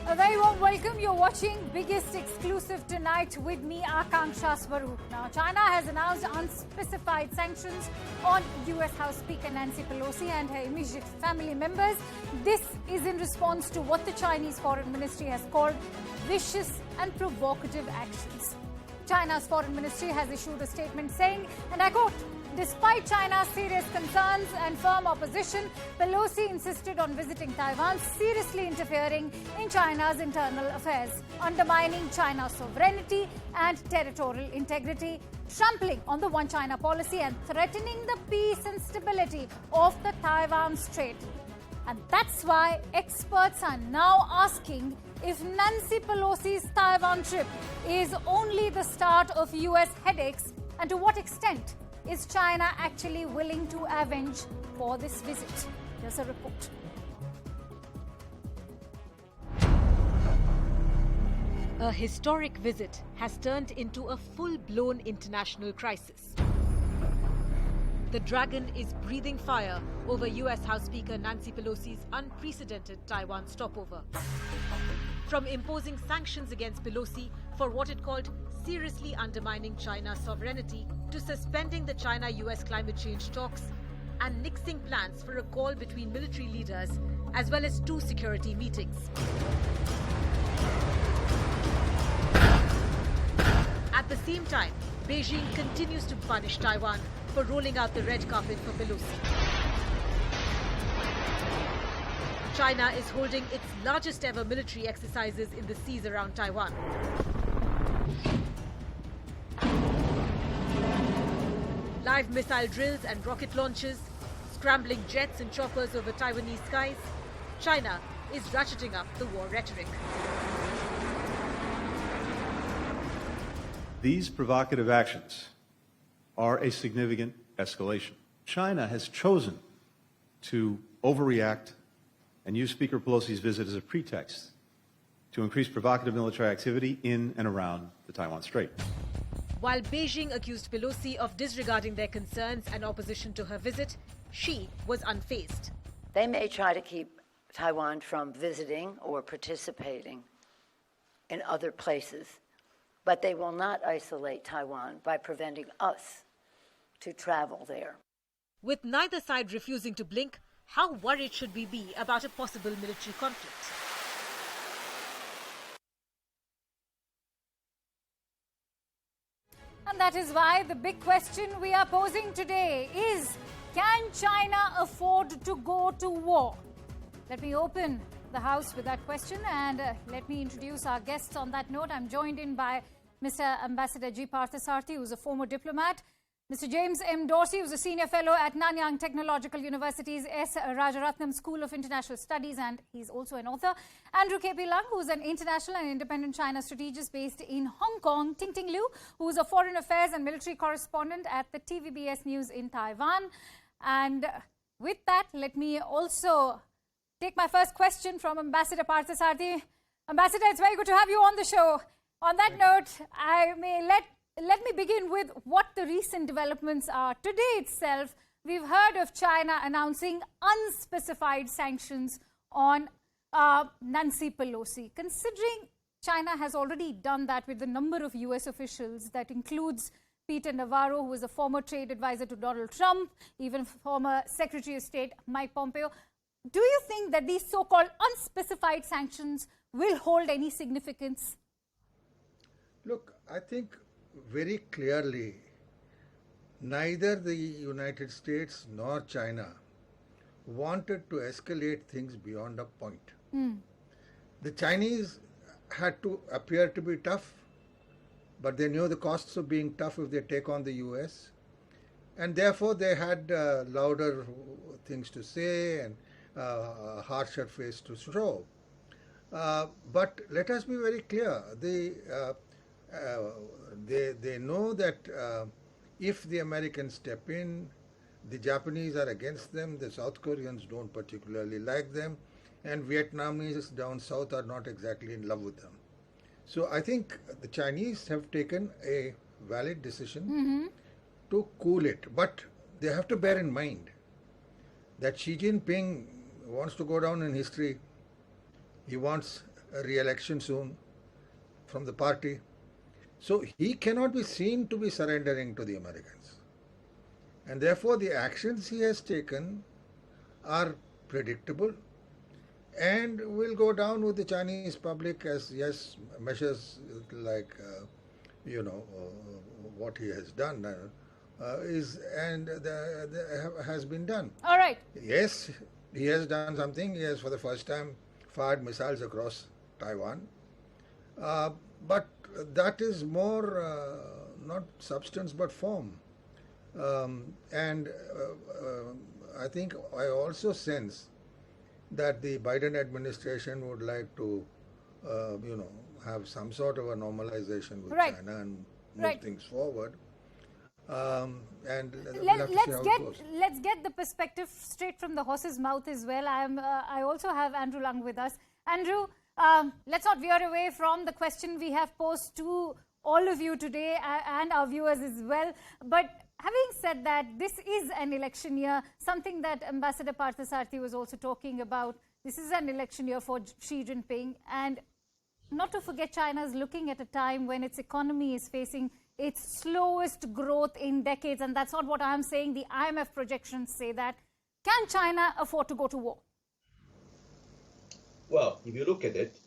A very warm welcome. You're watching Biggest Exclusive tonight with me, Akanksha Swaroop. Now, China has announced unspecified sanctions on US House Speaker Nancy Pelosi and her immediate family members. This is in response to what the Chinese Foreign Ministry has called vicious and provocative actions. China's Foreign Ministry has issued a statement saying, and I quote, "Despite China's serious concerns and firm opposition, Pelosi insisted on visiting Taiwan, seriously interfering in China's internal affairs, undermining China's sovereignty and territorial integrity, trampling on the One China policy and threatening the peace and stability of the Taiwan Strait." And that's why experts are now asking if Nancy Pelosi's Taiwan trip is only the start of US headaches, and to what extent is China actually willing to avenge for this visit? Here's a report. A historic visit has turned into a full-blown international crisis. The dragon is breathing fire over US House Speaker Nancy Pelosi's unprecedented Taiwan stopover. From imposing sanctions against Pelosi for what it called seriously undermining China's sovereignty, to suspending the China-US climate change talks and nixing plans for a call between military leaders, as well as 2 security meetings. At the same time, Beijing continues to punish Taiwan for rolling out the red carpet for Pelosi. China is holding its largest ever military exercises in the seas around Taiwan. Live missile drills and rocket launches, scrambling jets and choppers over Taiwanese skies, China is ratcheting up the war rhetoric. These provocative actions are a significant escalation. China has chosen to overreact and use Speaker Pelosi's visit as a pretext to increase provocative military activity in and around the Taiwan Strait. While Beijing accused Pelosi of disregarding their concerns and opposition to her visit, she was unfazed. They may try to keep Taiwan from visiting or participating in other places, but they will not isolate Taiwan by preventing us to travel there. With neither side refusing to blink, how worried should we be about a possible military conflict? And that is why the big question we are posing today is, can China afford to go to war? Let me open the House with that question, and let me introduce our guests on that note. I'm joined in by Mr. Ambassador G. Parthasarathy, who's a former diplomat, Mr. James M. Dorsey, who's a senior fellow at Nanyang Technological University's S. Rajaratnam School of International Studies, and he's also an author. Andrew K.P. Lung, who's an international and independent China strategist based in Hong Kong. Ting Ting Liu, who's a foreign affairs and military correspondent at the TVBS News in Taiwan. And with that, let me also take my first question from Ambassador Parthasarathy. Ambassador, it's very good to have you on the show. On that note, let me begin with what the recent developments are. Today itself, we've heard of China announcing unspecified sanctions on Nancy Pelosi. Considering China has already done that with a number of US officials, that includes Peter Navarro, who was a former trade advisor to Donald Trump, even former Secretary of State Mike Pompeo, do you think that these so-called unspecified sanctions will hold any significance? Look, I think very clearly, neither the United States nor China wanted to escalate things beyond a point. The Chinese had to appear to be tough, but they knew the costs of being tough if they take on the US, and therefore they had louder things to say and a harsher face to show. But let us be very clear. They know that if the Americans step in, the Japanese are against them, the South Koreans don't particularly like them, and Vietnamese down south are not exactly in love with them. So I think the Chinese have taken a valid decision to cool it. But they have to bear in mind that Xi Jinping wants to go down in history. He wants re-election soon from the party. So he cannot be seen to be surrendering to the Americans. And therefore the actions he has taken are predictable and will go down with the Chinese public as, yes, measures like, what he has done has been done. All right. Yes, he has done something. He has for the first time fired missiles across Taiwan. But that is more not substance but form. I think I also sense that the Biden administration would like to, have some sort of a normalization with Right. China and move Right. things forward. And we'll have to see how it goes. Let's get the perspective straight from the horse's mouth as well. I also have Andrew Lung with us. Andrew, let's not veer away from the question we have posed to all of you today and our viewers as well. But having said that, this is an election year, something that Ambassador Parthasarathi was also talking about. This is an election year for Xi Jinping. And not to forget, China is looking at a time when its economy is facing its slowest growth in decades. And that's not what I'm saying. The IMF projections say that. Can China afford to go to war? Well, if you look at it,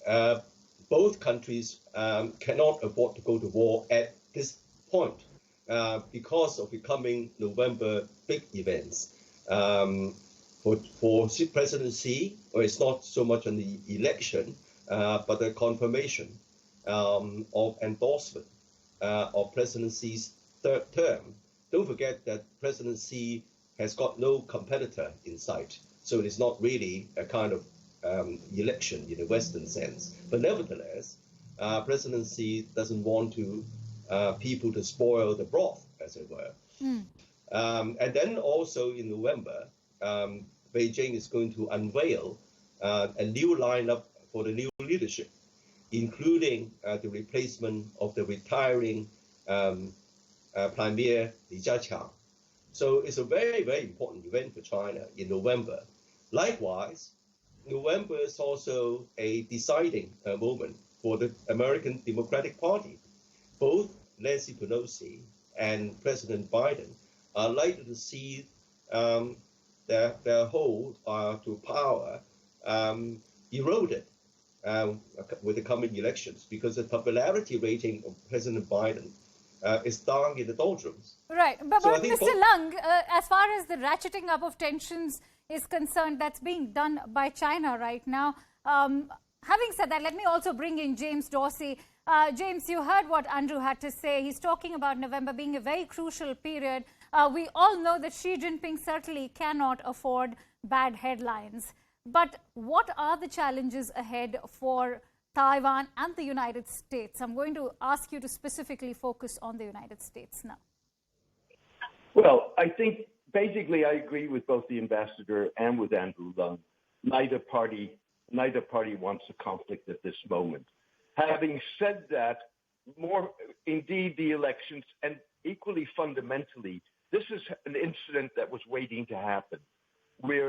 both countries cannot afford to go to war at this point because of the coming November big events. For President Xi, it's not so much on the election, but the confirmation of endorsement of President Xi's third term. Don't forget that President Xi has got no competitor in sight, so it is not really a kind of election in a Western sense. But nevertheless, President Xi doesn't want to people to spoil the broth, as it were. And then also in November, Beijing is going to unveil a new lineup for the new leadership, including the replacement of the retiring Premier Li Keqiang. So it's a very, very important event for China in November. Likewise, November is also a deciding moment for the American Democratic Party. Both Nancy Pelosi and President Biden are likely to see their hold to power eroded with the coming elections, because the popularity rating of President Biden is down in the doldrums. Right. But, So I but think Mr. Lung, as far as the ratcheting up of tensions is concerned, that's being done by China right now. Having said that, let me also bring in James Dorsey. James, you heard what Andrew had to say. He's talking about November being a very crucial period. We all know that Xi Jinping certainly cannot afford bad headlines. But what are the challenges ahead for Taiwan and the United States? I'm going to ask you to specifically focus on the United States now. Well, I think basically I agree with both the ambassador and with Andrew Lung. Neither party wants a conflict at this moment. Having said that, more indeed the elections, and equally fundamentally, this is an incident that was waiting to happen. We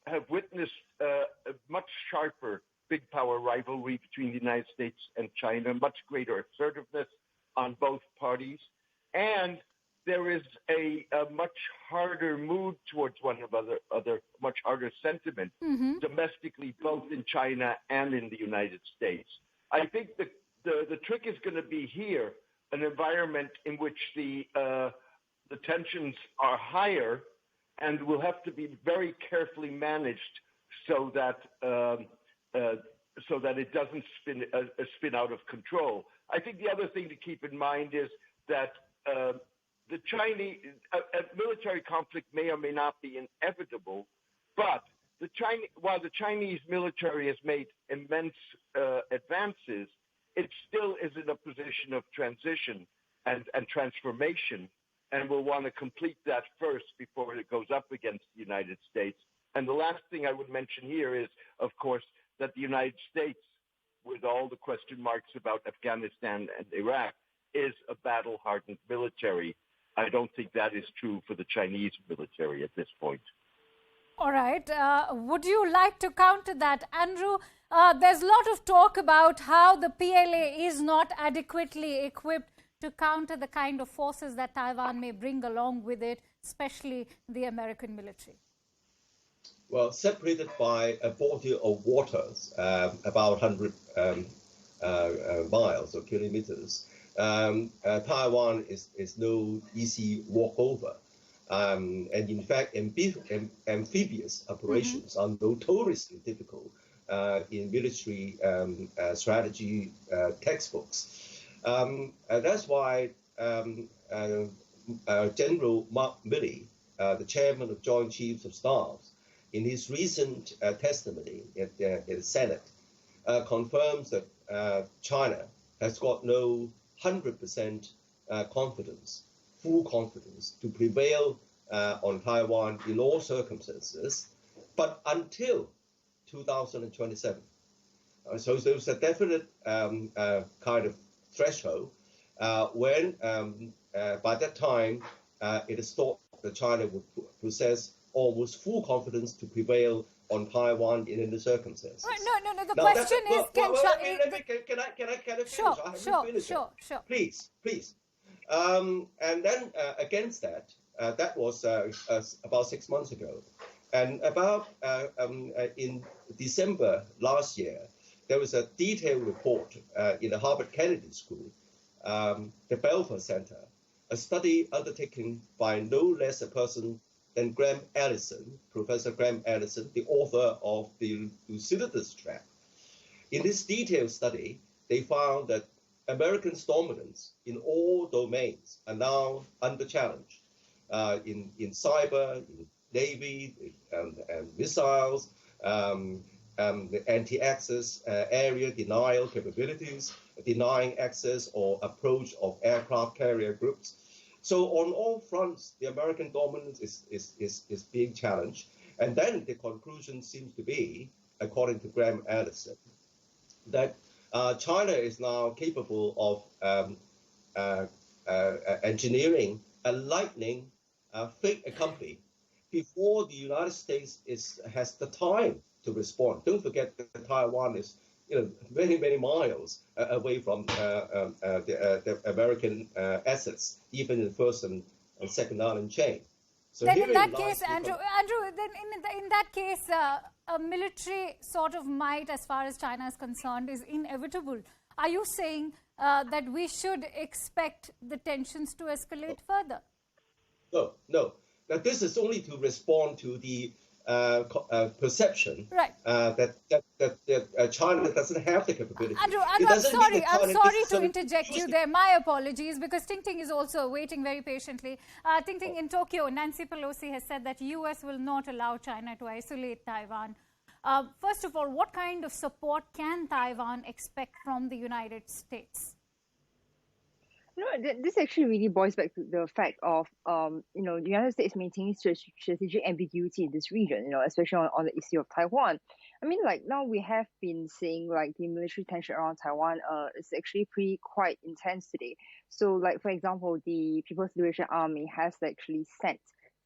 have witnessed a much sharper big power rivalry between the United States and China, much greater assertiveness on both parties, and there is a much harder mood towards one another, much harder sentiment domestically, both in China and in the United States. I think the trick is going to be here, an environment in which the tensions are higher and will have to be very carefully managed so that it doesn't spin out of control. I think the other thing to keep in mind is that the Chinese military conflict may or may not be inevitable, but while the Chinese military has made immense advances, it still is in a position of transition and transformation, and will want to complete that first before it goes up against the United States. And the last thing I would mention here is, of course, that the United States, with all the question marks about Afghanistan and Iraq, is a battle-hardened military. I don't think that is true for the Chinese military at this point. All right. Would you like to counter that? Andrew, there's a lot of talk about how the PLA is not adequately equipped to counter the kind of forces that Taiwan may bring along with it, especially the American military. Well, separated by a body of waters, about 100 miles or kilometers, Taiwan is no easy walkover. And in fact, amphibious operations are notoriously difficult in military strategy textbooks. That's why General Mark Milley, the chairman of Joint Chiefs of Staff, in his recent testimony in the Senate, confirms that China has got no 100% confidence, full confidence to prevail on Taiwan in all circumstances, but until 2027. So there's a definite kind of threshold when by that time it is thought that China would possess almost full confidence to prevail on Taiwan in any circumstances. No. The question is, can I finish? Sure. Please. And then against that, that was about 6 months ago. And about in December last year, there was a detailed report in the Harvard Kennedy School, the Belfer Center, a study undertaken by no less a person than Graham Allison, Professor Graham Allison, the author of the Thucydides trap. In this detailed study, they found that America's dominance in all domains are now under challenge. In cyber, in navy, and missiles, the anti-access area denial capabilities, denying access or approach of aircraft carrier groups. So on all fronts, the American dominance is being challenged. And then the conclusion seems to be, according to Graham Allison, that China is now capable of engineering a lightning fake company before the United States has the time to respond. Don't forget that Taiwan is many, many miles away from the American assets, even in the first and second island chain. So then in that case, Andrew, then in that case, a military sort of might, as far as China is concerned, is inevitable. Are you saying that we should expect the tensions to escalate further? No. Now, this is only to respond to the perception that China doesn't have the capability. Andrew, I'm sorry to interject you there. My apologies, because Ting Ting is also waiting very patiently. Ting Ting, in Tokyo, Nancy Pelosi has said that US will not allow China to isolate Taiwan. First of all, what kind of support can Taiwan expect from the United States? This actually really boils back to the fact of, the United States maintaining strategic ambiguity in this region, especially on the issue of Taiwan. I mean, like now we have been seeing like the military tension around Taiwan is actually quite intense today. So like, for example, the People's Liberation Army has actually sent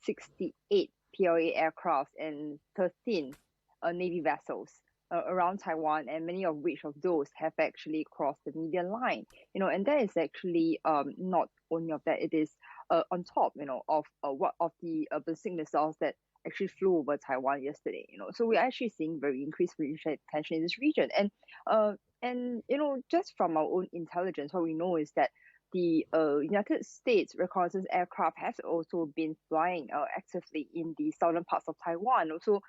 68 PLA aircraft and 13 Navy vessels around Taiwan, and many of which of those have actually crossed the median line, and that is actually not only of that, it is on top, of the ballistic missiles that actually flew over Taiwan yesterday, so we're actually seeing very increased military tension in this region, and just from our own intelligence, what we know is that the United States reconnaissance aircraft has also been flying actively in the southern parts of Taiwan. Also,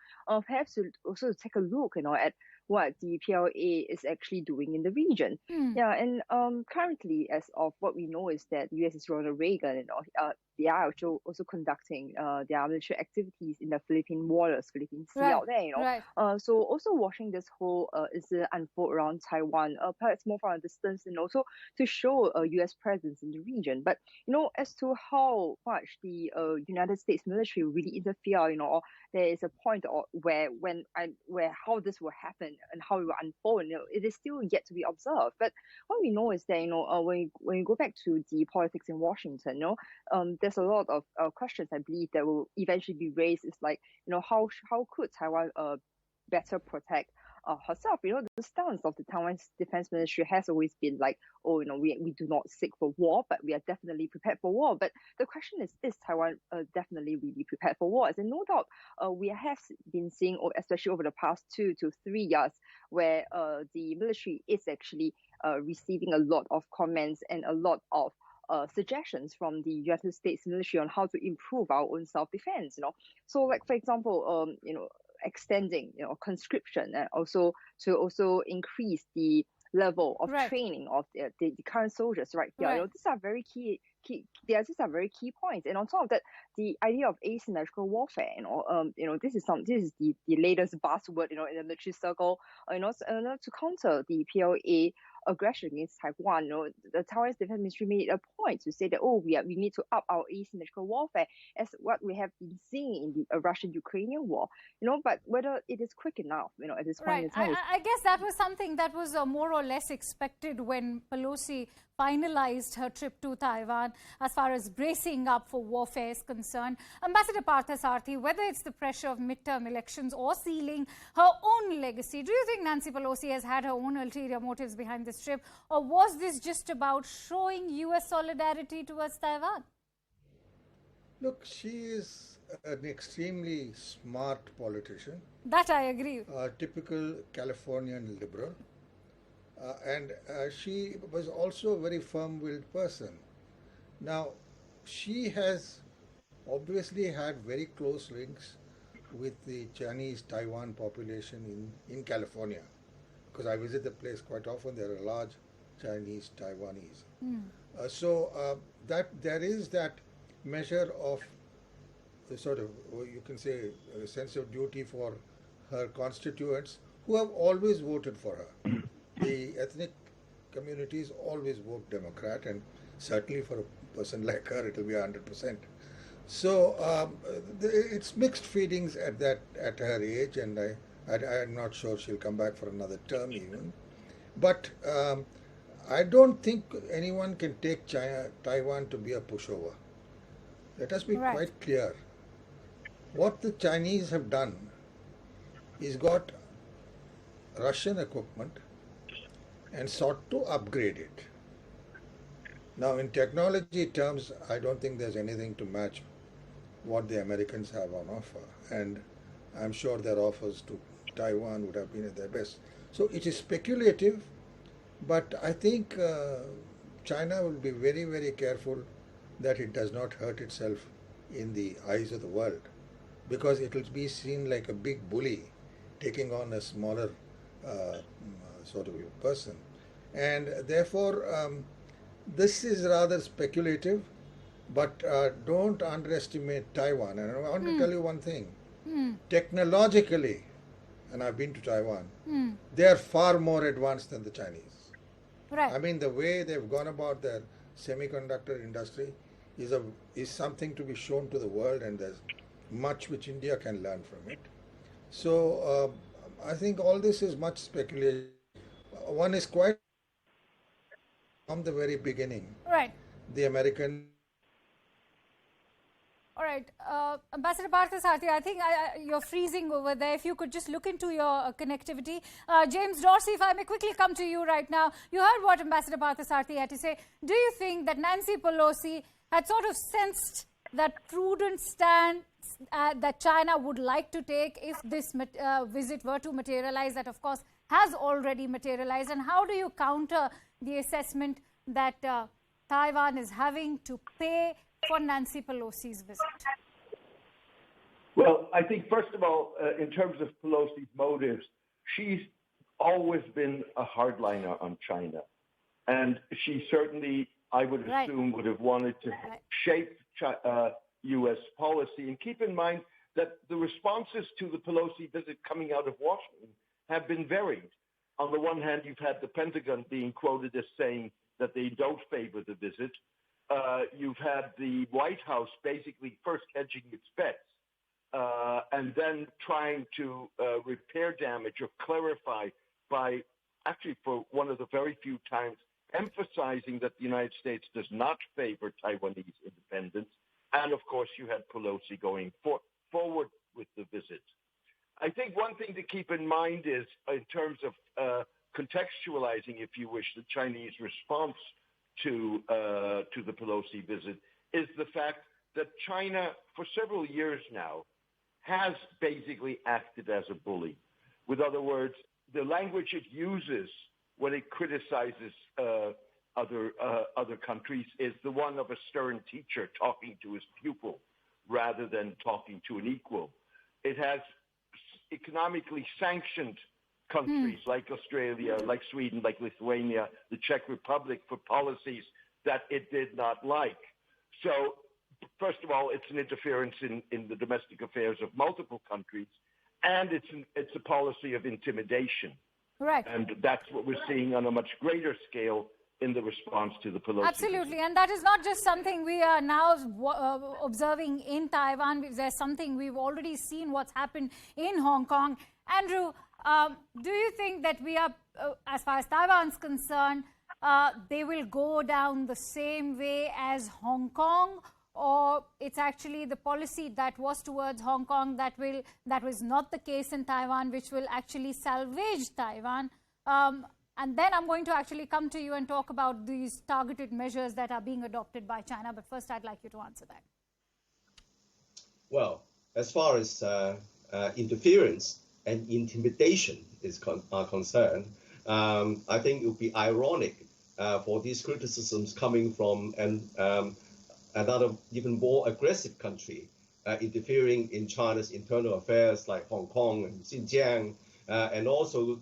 perhaps to also take a look, at what the PLA is actually doing in the region. Yeah, and currently, as of what we know, is that USS Ronald Reagan, they are also conducting their military activities in the Philippine waters, Philippine Sea out there. So also watching this whole incident unfold around Taiwan, perhaps more from a distance, and also to show a U.S. presence in the region. But as to how much the United States military really interfere, or there is a point where how this will happen and how it will unfold, it is still yet to be observed. But what we know is that when you go back to the politics in Washington, there's a lot of questions, I believe, that will eventually be raised. It's like, how could Taiwan better protect herself, the stance of the Taiwan's defense ministry has always been like, oh, we do not seek for war, but we are definitely prepared for war. But the question is Taiwan definitely really prepared for war? And no doubt, we have been seeing, especially over the past 2 to 3 years, where the military is actually receiving a lot of comments and a lot of suggestions from the United States military on how to improve our own self-defense. So, like for example, extending conscription, and also to increase the level of training of the current soldiers right here. These are very key. These are very key points. And on top of that, the idea of asymmetrical warfare. This is the latest buzzword in the military circle. To counter the PLA aggression against Taiwan, the Taiwanese defense ministry made a point to say that we need to up our asymmetrical warfare, as what we have been seeing in the Russian-Ukrainian war. But whether it is quick enough, at this point in time. I guess that was something that was more or less expected when Pelosi finalized her trip to Taiwan as far as bracing up for warfare is concerned. Ambassador Parthasarathy, whether it's the pressure of midterm elections or sealing her own legacy, do you think Nancy Pelosi has had her own ulterior motives behind this trip, or was this just about showing U.S. solidarity towards Taiwan? Look, she is an extremely smart politician. That I agree. A typical Californian liberal. And she was also a very firm-willed person. Now, she has obviously had very close links with the Chinese Taiwan population in California, because I visit the place quite often. There are large Chinese Taiwanese. That there is that measure of the sort of, you can say, a sense of duty for her constituents who have always voted for her. The ethnic communities always vote Democrat, and certainly for a person like her, it will be 100%. So it's mixed feelings at her age, and I'm not sure she'll come back for another term even. But I don't think anyone can take Taiwan to be a pushover. Let us be quite clear. What the Chinese have done is got Russian equipment and sought to upgrade it. Now, in technology terms, I don't think there's anything to match what the Americans have on offer, and I'm sure their offers to Taiwan would have been at their best. So it is speculative, but I think China will be very, very careful that it does not hurt itself in the eyes of the world, because it will be seen like a big bully taking on a smaller sort of person. And therefore, this is rather speculative, but don't underestimate Taiwan. And I want to tell you one thing. Technologically, and I've been to Taiwan, they are far more advanced than the Chinese. I mean, the way they've gone about their semiconductor industry is something to be shown to the world, and there's much which India can learn from it. So I think all this is much speculation. One is quite from the very beginning. The American. All right, Ambassador Parthasarathy, I think you're freezing over there. If you could just look into your connectivity. James Dorsey, if I may quickly come to you right now. You heard what Ambassador Parthasarathy had to say. Do you think that Nancy Pelosi had sort of sensed that prudent stance that China would like to take if this visit were to materialize, that of course has already materialized? And how do you counter the assessment that Taiwan is having to pay for Nancy Pelosi's visit? Well, I think, first of all, in terms of Pelosi's motives, she's always been a hardliner on China. And she certainly, I would assume, would have wanted to shape U.S. policy. And keep in mind that the responses to the Pelosi visit coming out of Washington have been varied. On the one hand, you've had the Pentagon being quoted as saying that they don't favor the visit. You've had the White House basically first hedging its bets and then trying to repair damage or clarify by actually for one of the very few times emphasizing that the United States does not favor Taiwanese independence. And of course, you had Pelosi going forward with the visit. I think one thing to keep in mind is, in terms of contextualizing, if you wish, the Chinese response to the Pelosi visit, is the fact that China, for several years now, has basically acted as a bully. With other words, the language it uses when it criticizes other countries is the one of a stern teacher talking to his pupil rather than talking to an equal. It has economically sanctioned countries like Australia, like Sweden, like Lithuania, the Czech Republic for policies that it did not like. So, first of all, it's an interference in the domestic affairs of multiple countries, and it's a policy of intimidation. Right. And that's what we're seeing on a much greater scale in the response to the Pelosi Absolutely. visit. And that is not just something we are now observing in Taiwan. There's something we've already seen what's happened in Hong Kong. Andrew, do you think that we are, as far as Taiwan's concerned, they will go down the same way as Hong Kong? Or it's actually the policy that was towards Hong Kong that was not the case in Taiwan, which will actually salvage Taiwan? And then I'm going to actually come to you and talk about these targeted measures that are being adopted by China. But first, I'd like you to answer that. Well, as far as interference and intimidation are concerned, I think it would be ironic for these criticisms coming from another even more aggressive country interfering in China's internal affairs like Hong Kong and Xinjiang, and also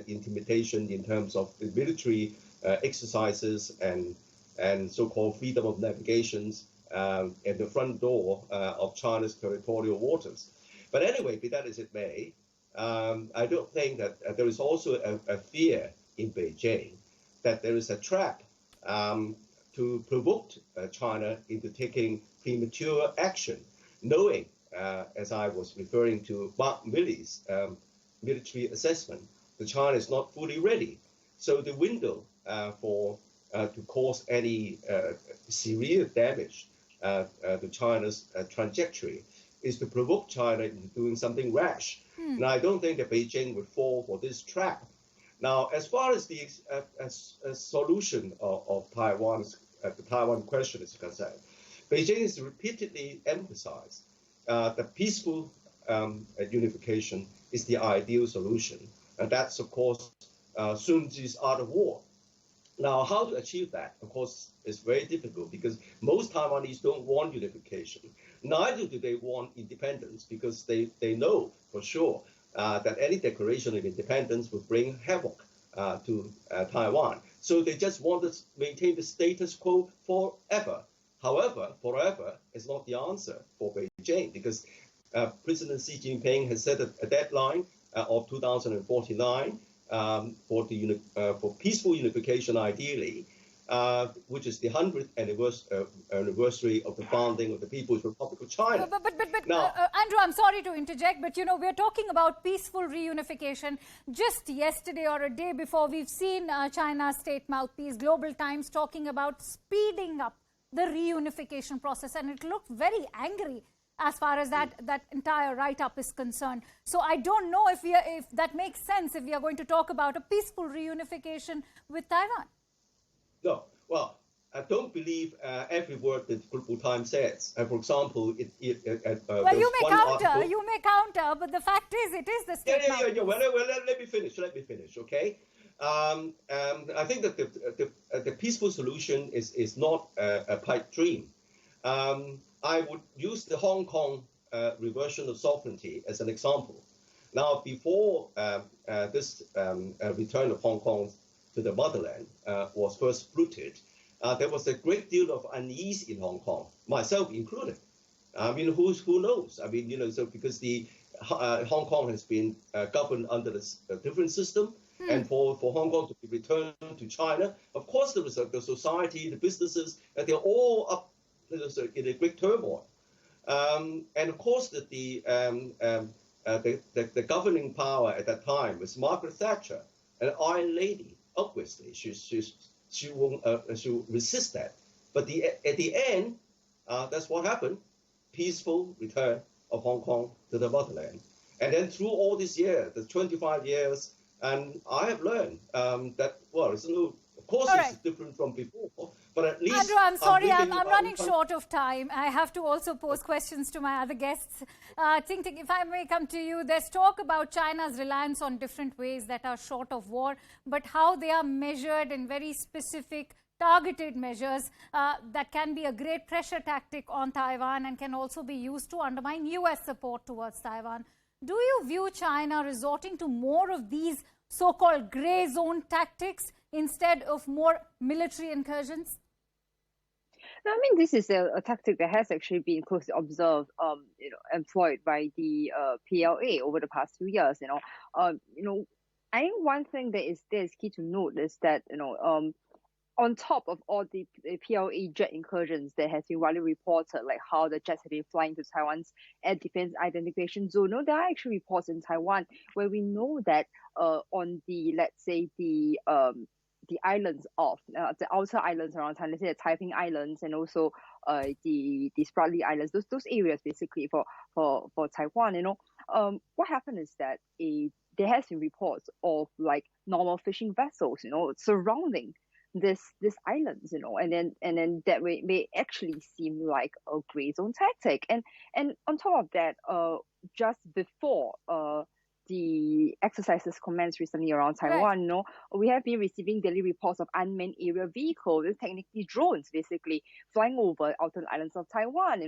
intimidation in terms of the military exercises and so-called freedom of navigations at the front door of China's territorial waters. But anyway, be that as it may, I don't think that there is also a fear in Beijing that there is a trap to provoke China into taking premature action, knowing, as I was referring to Mark Milley's military assessment, that China is not fully ready. So the window to cause any severe damage to China's trajectory is to provoke China into doing something rash. And I don't think that Beijing would fall for this trap. Now, as far as the solution of the Taiwan question is concerned, Beijing has repeatedly emphasized that peaceful unification is the ideal solution. And that's, of course, Sun Tzu's art of war. Now, how to achieve that, of course, is very difficult because most Taiwanese don't want unification. Neither do they want independence because they know for sure that any declaration of independence would bring havoc to Taiwan. So they just want to maintain the status quo forever. However, forever is not the answer for Beijing because President Xi Jinping has set a deadline of 2049 for peaceful unification, ideally, which is the 100th anniversary of the founding of the People's Republic of China. But now, Andrew, I'm sorry to interject, but we're talking about peaceful reunification. Just yesterday or a day before, we've seen China's state mouthpiece, Global Times, talking about speeding up the reunification process, and it looked very angry as far as that entire write-up is concerned. So I don't know if that makes sense if we are going to talk about a peaceful reunification with Taiwan. No, well, I don't believe every word that Global Times says. For example, well, you may counter, but the fact is, it is the state. Yeah. Well, let me finish. Okay. I think that the peaceful solution is not a pipe dream. I would use the Hong Kong reversion of sovereignty as an example. Now, before this return of Hong Kong to the motherland was first bruited, there was a great deal of unease in Hong Kong, myself included. I mean, who knows? I mean, so because the Hong Kong has been governed under a different system, and for Hong Kong to be returned to China, of course, there was the society, the businesses, they're all up in a great turmoil. And of course, that the governing power at that time was Margaret Thatcher, an Iron Lady. Obviously, she won't resist that. But at the end, that's what happened: peaceful return of Hong Kong to the motherland. And then through all these years, the 25 years, and I have learned that, well, it's no, of course it's different from before, but at least... Andrew, I'm sorry, I'm running short of time. I have to also pose questions to my other guests. Ting Ting, if I may come to you, there's talk about China's reliance on different ways that are short of war, but how they are measured in very specific, targeted measures that can be a great pressure tactic on Taiwan and can also be used to undermine US support towards Taiwan. Do you view China resorting to more of these so-called grey zone tactics instead of more military incursions? No, I mean, this is a tactic that has actually been closely observed, employed by the PLA over the past few years. I think one thing that is key to note is that on top of all the PLA jet incursions that has been widely reported, like how the jets have been flying to Taiwan's air defense identification zone, there are actually reports in Taiwan where we know that on the, let's say, the islands of the outer islands around Taiwan, let's say the Taiping Islands and also the straddling islands, those areas basically for Taiwan. What happened is that there has been reports of like normal fishing vessels, surrounding this islands, and then that may actually seem like a gray zone tactic. And on top of that, just before the exercises commenced recently around Taiwan, we have been receiving daily reports of unmanned aerial vehicles, technically drones, basically flying over outer islands of Taiwan,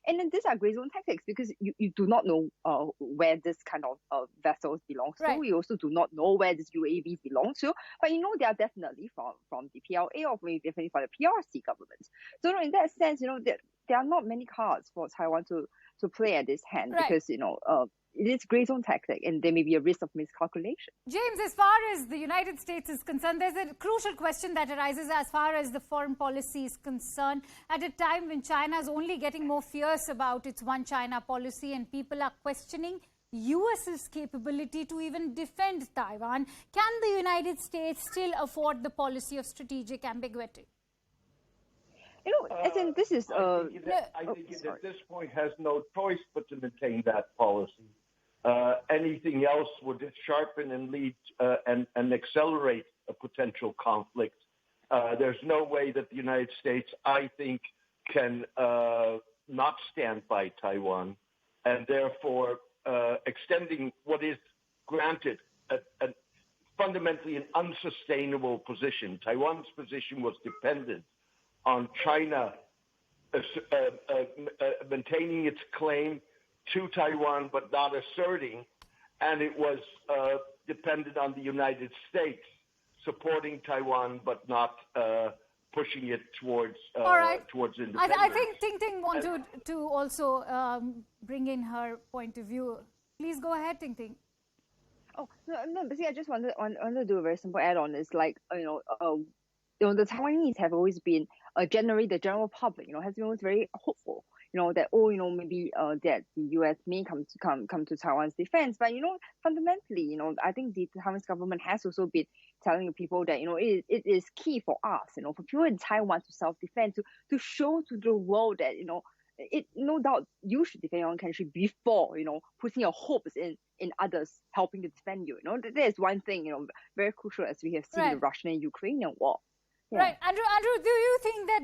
and then these are gray zone tactics because you do not know where this kind of vessels belong to. You also do not know where these UAVs belong to, but they are definitely from the PLA or maybe definitely from the PRC government. So in that sense, there are not many cards for Taiwan to play at this hand because it is gray zone tactic and there may be a risk of miscalculation. James, as far as the United States is concerned, there's a crucial question that arises as far as the foreign policy is concerned. At a time when China is only getting more fierce about its one China policy and people are questioning US's capability to even defend Taiwan, can the United States still afford the policy of strategic ambiguity? I think this is... I think it at this point has no choice but to maintain that policy. Anything else would sharpen and lead and accelerate a potential conflict. There's no way that the United States, I think, can not stand by Taiwan, and therefore extending what is granted a fundamentally an unsustainable position. Taiwan's position was dependent on China maintaining its claim to Taiwan but not asserting, and it was dependent on the United States supporting Taiwan but not pushing it towards independence. I think Ting Ting wanted to also bring in her point of view. Please go ahead, Ting Ting. Oh no, but see, I just wanted to do a very simple add-on. It's like the Taiwanese have always been generally the general public, has been always very hopeful, that maybe that the US may come to Taiwan's defense. But fundamentally, I think the Taiwanese government has also been telling people that it is key for us, for people in Taiwan to self-defend, to show to the world that it no doubt you should defend your own country before putting your hopes in others helping to defend you. That is one thing very crucial as we have seen in the Russian and Ukrainian war. Yeah. Right. Andrew, do you think that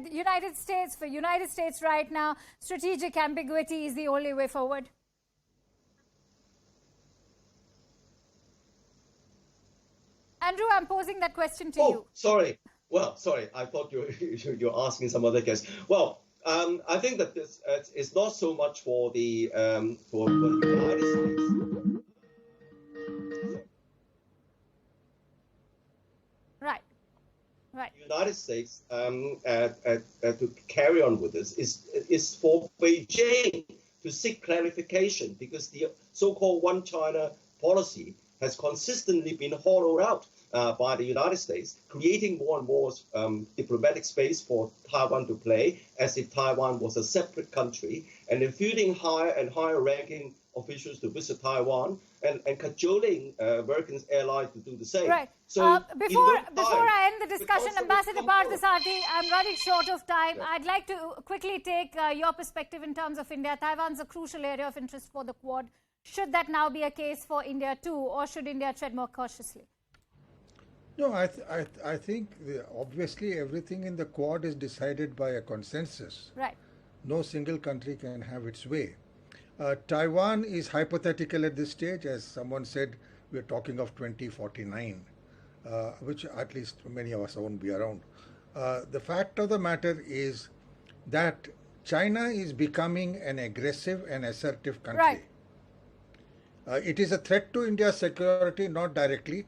for United States right now, strategic ambiguity is the only way forward? Andrew, I'm posing that question to you. Sorry. Well, sorry. I thought you're asking some other guests. Well, I think that this is not so much for the United States. Right. The United States to carry on with this is for Beijing to seek clarification, because the so-called one China policy has consistently been hollowed out by the United States, creating more and more diplomatic space for Taiwan to play as if Taiwan was a separate country, and infusing higher and higher ranking officials to visit Taiwan and cajoling American allies to do the same. Right. So before I end the discussion, Ambassador Parthasarathi, I'm running short of time. Yeah. I'd like to quickly take your perspective in terms of India. Taiwan's a crucial area of interest for the Quad. Should that now be a case for India too, or should India tread more cautiously? No, I think obviously everything in the Quad is decided by a consensus. Right. No single country can have its way. Taiwan is hypothetical at this stage. As someone said, we're talking of 2049, which at least many of us won't be around. The fact of the matter is that China is becoming an aggressive and assertive country. Right. It is a threat to India's security, not directly,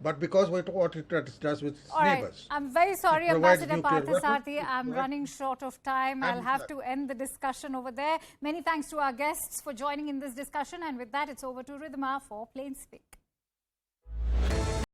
but because what it does with its neighbors. I'm very sorry, provides Ambassador nuclear Parthasarathy. weapons. I'm running short of time. I'll have to end the discussion over there. Many thanks to our guests for joining in this discussion. And with that, it's over to Ridhima for Plain Speak.